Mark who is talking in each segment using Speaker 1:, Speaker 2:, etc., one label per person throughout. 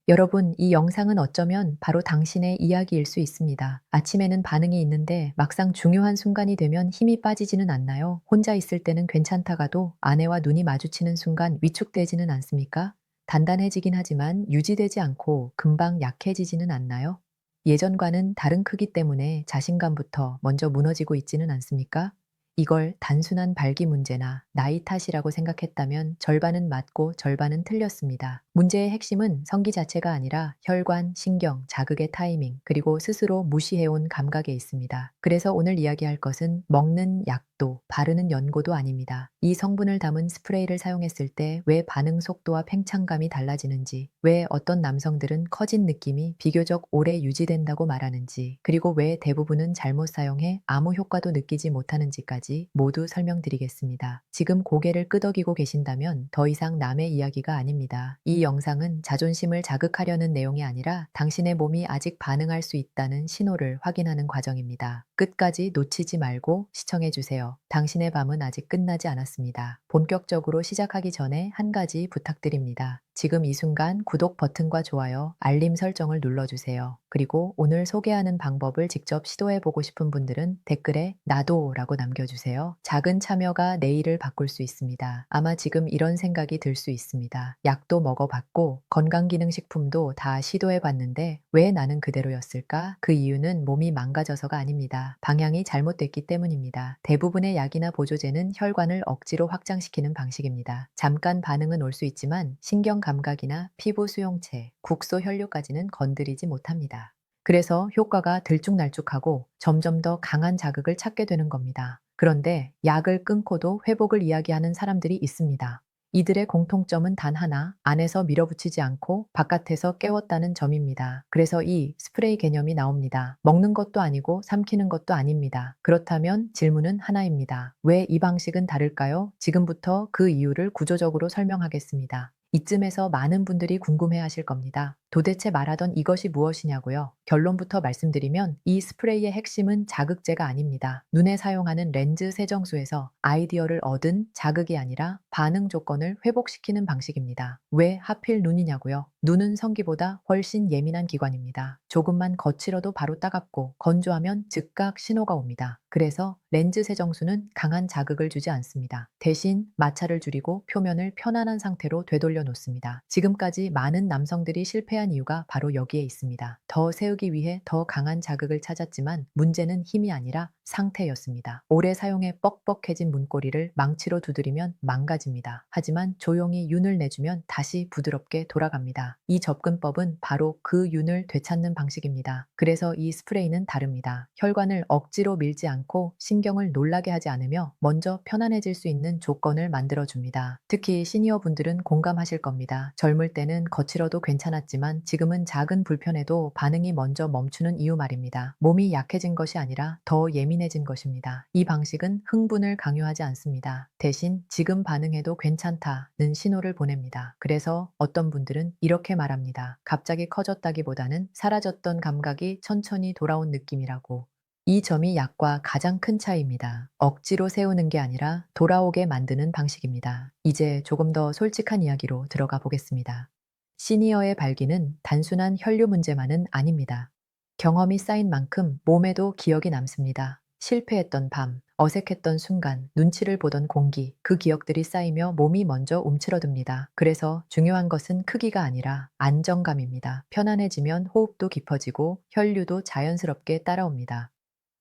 Speaker 1: 여러분, 이 영상은 어쩌면 바로 당신의 이야기일 수 있습니다. 아침에는 반응이 있는데 막상 중요한 순간이 되면 힘이 빠지지는 않나요? 혼자 있을 때는 괜찮다가도 아내와 눈이 마주치는 순간 위축되지는 않습니까? 단단해지긴 하지만 유지되지 않고 금방 약해지지는 않나요? 예전과는 다른 크기 때문에 자신감부터 먼저 무너지고 있지는 않습니까? 이걸 단순한 발기 문제나 나이 탓이라고 생각했다면 절반은 맞고 절반은 틀렸습니다. 문제의 핵심은 성기 자체가 아니라 혈관, 신경, 자극의 타이밍, 그리고 스스로 무시해온 감각에 있습니다. 그래서 오늘 이야기할 것은 먹는 약도, 바르는 연고도 아닙니다. 이 성분을 담은 스프레이를 사용했을 때 왜 반응 속도와 팽창감이 달라지는지, 왜 어떤 남성들은 커진 느낌이 비교적 오래 유지된다고 말하는지, 그리고 왜 대부분은 잘못 사용해 아무 효과도 느끼지 못하는지까지 모두 설명드리겠습니다. 지금 고개를 끄덕이고 계신다면 더 이상 남의 이야기가 아닙니다. 이 영상은 자존심을 자극하려는 내용이 아니라 당신의 몸이 아직 반응할 수 있다는 신호를 확인하는 과정입니다. 끝까지 놓치지 말고 시청해주세요. 당신의 밤은 아직 끝나지 않았습니다. 본격적으로 시작하기 전에 한 가지 부탁드립니다. 지금 이 순간 구독 버튼과 좋아요, 알림 설정을 눌러주세요. 그리고 오늘 소개하는 방법을 직접 시도해보고 싶은 분들은 댓글에 나도 라고 남겨주세요. 작은 참여가 내일을 바꿀 수 있습니다. 아마 지금 이런 생각이 들 수 있습니다. 약도 먹어봤고 건강기능식품도 다 시도해봤는데 왜 나는 그대로였을까? 그 이유는 몸이 망가져서가 아닙니다. 방향이 잘못됐기 때문입니다. 대부분의 약이나 보조제는 혈관을 억지로 확장시키는 방식입니다. 잠깐 반응은 올 수 있지만 신경 감각이나 피부 수용체, 국소 혈류까지는 건드리지 못합니다. 그래서 효과가 들쭉날쭉하고 점점 더 강한 자극을 찾게 되는 겁니다. 그런데 약을 끊고도 회복을 이야기하는 사람들이 있습니다. 이들의 공통점은 단 하나, 안에서 밀어붙이지 않고 바깥에서 깨웠다는 점입니다. 그래서 이 스프레이 개념이 나옵니다. 먹는 것도 아니고 삼키는 것도 아닙니다. 그렇다면 질문은 하나입니다. 왜 이 방식은 다를까요? 지금부터 그 이유를 구조적으로 설명하겠습니다. 이쯤에서 많은 분들이 궁금해 하실 겁니다. 도대체 말하던 이것이 무엇이냐고요? 결론부터 말씀드리면 이 스프레이의 핵심은 자극제가 아닙니다. 눈에 사용하는 렌즈 세정수에서 아이디어를 얻은 자극이 아니라 반응 조건을 회복시키는 방식입니다. 왜 하필 눈이냐고요? 눈은 성기보다 훨씬 예민한 기관입니다. 조금만 거칠어도 바로 따갑고 건조하면 즉각 신호가 옵니다. 그래서 렌즈 세정수는 강한 자극을 주지 않습니다. 대신 마찰을 줄이고 표면을 편안한 상태로 되돌려 놓습니다. 지금까지 많은 남성들이 실패한 이유가 바로 여기에 있습니다. 더 세우기 위해 더 강한 자극을 찾았지만 문제는 힘이 아니라 상태였습니다. 오래 사용해 뻑뻑해진 문고리를 망치로 두드리면 망가집니다. 하지만 조용히 윤을 내주면 다시 부드럽게 돌아갑니다. 이 접근법은 바로 그 윤을 되찾는 방식입니다. 그래서 이 스프레이는 다릅니다. 혈관을 억지로 밀지 않고 신경을 놀라게 하지 않으며 먼저 편안해질 수 있는 조건을 만들어줍니다. 특히 시니어 분들은 공감하실 겁니다. 젊을 때는 거칠어도 괜찮았지만 지금은 작은 불편에도 반응이 먼저 멈추는 이유 말입니다. 몸이 약해진 것이 아니라 더 예민해진 것입니다. 이 방식은 흥분을 강요하지 않습니다. 대신 지금 반응해도 괜찮다는 신호를 보냅니다. 그래서 어떤 분들은 이렇게 말합니다. 갑자기 커졌다기보다는 사라졌던 감각이 천천히 돌아온 느낌이라고. 이 점이 약과 가장 큰 차이입니다. 억지로 세우는 게 아니라 돌아오게 만드는 방식입니다. 이제 조금 더 솔직한 이야기로 들어가 보겠습니다. 시니어의 발기는 단순한 혈류 문제만은 아닙니다. 경험이 쌓인 만큼 몸에도 기억이 남습니다. 실패했던 밤, 어색했던 순간, 눈치를 보던 공기, 그 기억들이 쌓이며 몸이 먼저 움츠러듭니다. 그래서 중요한 것은 크기가 아니라 안정감입니다. 편안해지면 호흡도 깊어지고 혈류도 자연스럽게 따라옵니다.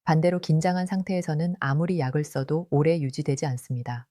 Speaker 1: 반대로 긴장한 상태에서는 아무리 약을 써도 오래 유지되지 않습니다.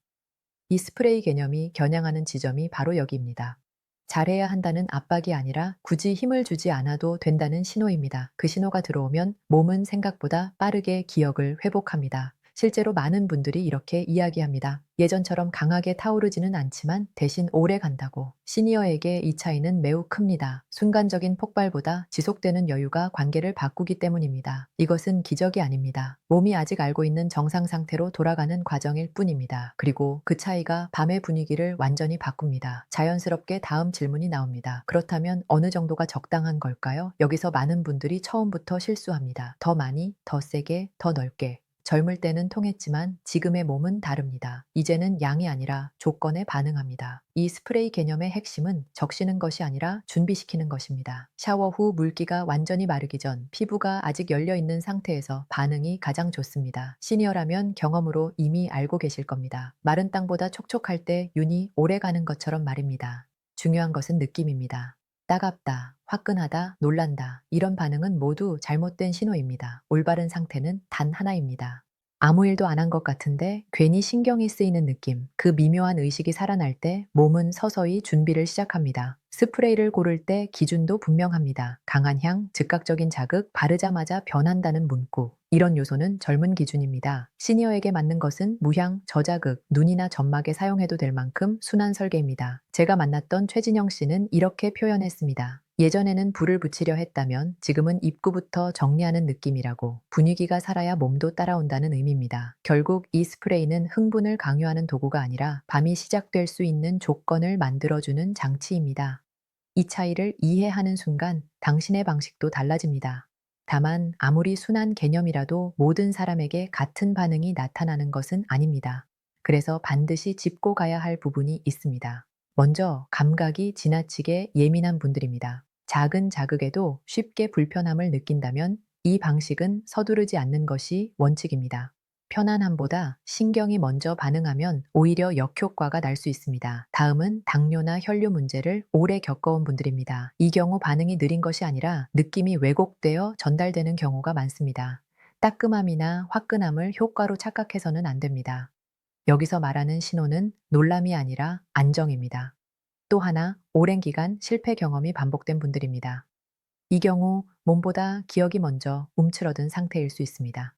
Speaker 1: 이 스프레이 개념이 겨냥하는 지점이 바로 여기입니다. 잘해야 한다는 압박이 아니라 굳이 힘을 주지 않아도 된다는 신호입니다. 그 신호가 들어오면 몸은 생각보다 빠르게 기억을 회복합니다. 실제로 많은 분들이 이렇게 이야기합니다. 예전처럼 강하게 타오르지는 않지만 대신 오래 간다고. 시니어에게 이 차이는 매우 큽니다. 순간적인 폭발보다 지속되는 여유가 관계를 바꾸기 때문입니다. 이것은 기적이 아닙니다. 몸이 아직 알고 있는 정상 상태로 돌아가는 과정일 뿐입니다. 그리고 그 차이가 밤의 분위기를 완전히 바꿉니다. 자연스럽게 다음 질문이 나옵니다. 그렇다면 어느 정도가 적당한 걸까요? 여기서 많은 분들이 처음부터 실수합니다. 더 많이, 더 세게, 더 넓게. 젊을 때는 통했지만 지금의 몸은 다릅니다. 이제는 양이 아니라 조건에 반응합니다. 이 스프레이 개념의 핵심은 적시는 것이 아니라 준비시키는 것입니다. 샤워 후 물기가 완전히 마르기 전 피부가 아직 열려 있는 상태에서 반응이 가장 좋습니다. 시니어라면 경험으로 이미 알고 계실 겁니다. 마른 땅보다 촉촉할 때 윤이 오래 가는 것처럼 말입니다. 중요한 것은 느낌입니다. 따갑다, 화끈하다, 놀란다. 이런 반응은 모두 잘못된 신호입니다. 올바른 상태는 단 하나입니다. 아무 일도 안 한 것 같은데 괜히 신경이 쓰이는 느낌. 그 미묘한 의식이 살아날 때 몸은 서서히 준비를 시작합니다. 스프레이를 고를 때 기준도 분명합니다. 강한 향, 즉각적인 자극, 바르자마자 변한다는 문구. 이런 요소는 젊은 기준입니다. 시니어에게 맞는 것은 무향, 저자극, 눈이나 점막에 사용해도 될 만큼 순한 설계입니다. 제가 만났던 최진영 씨는 이렇게 표현했습니다. 예전에는 불을 붙이려 했다면 지금은 입구부터 정리하는 느낌이라고. 분위기가 살아야 몸도 따라온다는 의미입니다. 결국 이 스프레이는 흥분을 강요하는 도구가 아니라 밤이 시작될 수 있는 조건을 만들어주는 장치입니다. 이 차이를 이해하는 순간 당신의 방식도 달라집니다. 다만 아무리 순한 개념이라도 모든 사람에게 같은 반응이 나타나는 것은 아닙니다. 그래서 반드시 짚고 가야 할 부분이 있습니다. 먼저 감각이 지나치게 예민한 분들입니다. 작은 자극에도 쉽게 불편함을 느낀다면 이 방식은 서두르지 않는 것이 원칙입니다. 편안함보다 신경이 먼저 반응하면 오히려 역효과가 날 수 있습니다. 다음은 당뇨나 혈류 문제를 오래 겪어온 분들입니다. 이 경우 반응이 느린 것이 아니라 느낌이 왜곡되어 전달되는 경우가 많습니다. 따끔함이나 화끈함을 효과로 착각해서는 안 됩니다. 여기서 말하는 신호는 놀람이 아니라 안정입니다. 또 하나, 오랜 기간 실패 경험이 반복된 분들입니다. 이 경우 몸보다 기억이 먼저 움츠러든 상태일 수 있습니다.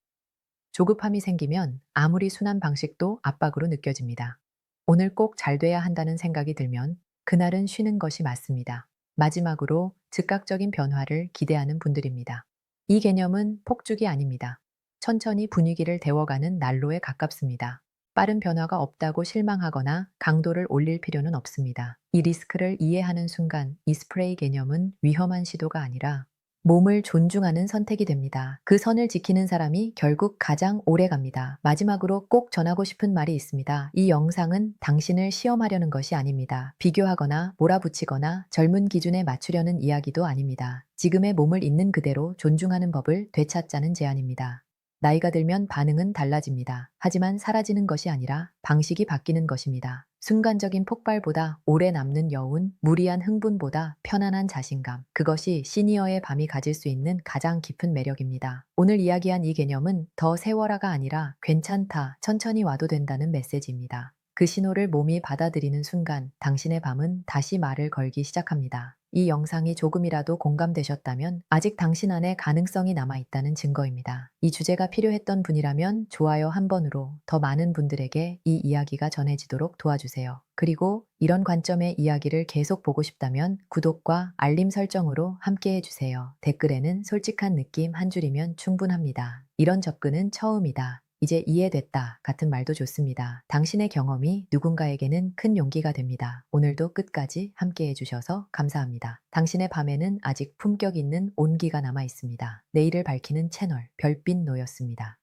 Speaker 1: 조급함이 생기면 아무리 순한 방식도 압박으로 느껴집니다. 오늘 꼭 잘 돼야 한다는 생각이 들면 그날은 쉬는 것이 맞습니다. 마지막으로 즉각적인 변화를 기대하는 분들입니다. 이 개념은 폭죽이 아닙니다. 천천히 분위기를 데워가는 난로에 가깝습니다. 빠른 변화가 없다고 실망하거나 강도를 올릴 필요는 없습니다. 이 리스크를 이해하는 순간 이 스프레이 개념은 위험한 시도가 아니라 몸을 존중하는 선택이 됩니다. 그 선을 지키는 사람이 결국 가장 오래 갑니다. 마지막으로 꼭 전하고 싶은 말이 있습니다. 이 영상은 당신을 시험하려는 것이 아닙니다. 비교하거나 몰아붙이거나 젊은 기준에 맞추려는 이야기도 아닙니다. 지금의 몸을 있는 그대로 존중하는 법을 되찾자는 제안입니다. 나이가 들면 반응은 달라집니다. 하지만 사라지는 것이 아니라 방식이 바뀌는 것입니다. 순간적인 폭발보다 오래 남는 여운, 무리한 흥분보다 편안한 자신감. 그것이 시니어의 밤이 가질 수 있는 가장 깊은 매력입니다. 오늘 이야기한 이 개념은 더 세워라가 아니라 괜찮다, 천천히 와도 된다는 메시지입니다. 그 신호를 몸이 받아들이는 순간 당신의 밤은 다시 말을 걸기 시작합니다. 이 영상이 조금이라도 공감되셨다면 아직 당신 안에 가능성이 남아있다는 증거입니다. 이 주제가 필요했던 분이라면 좋아요 한 번으로 더 많은 분들에게 이 이야기가 전해지도록 도와주세요. 그리고 이런 관점의 이야기를 계속 보고 싶다면 구독과 알림 설정으로 함께 해주세요. 댓글에는 솔직한 느낌 한 줄이면 충분합니다. 이런 접근은 처음이다. 이제 이해됐다 같은 말도 좋습니다. 당신의 경험이 누군가에게는 큰 용기가 됩니다. 오늘도 끝까지 함께 해주셔서 감사합니다. 당신의 밤에는 아직 품격 있는 온기가 남아 있습니다. 내일을 밝히는 채널 별빛노였습니다.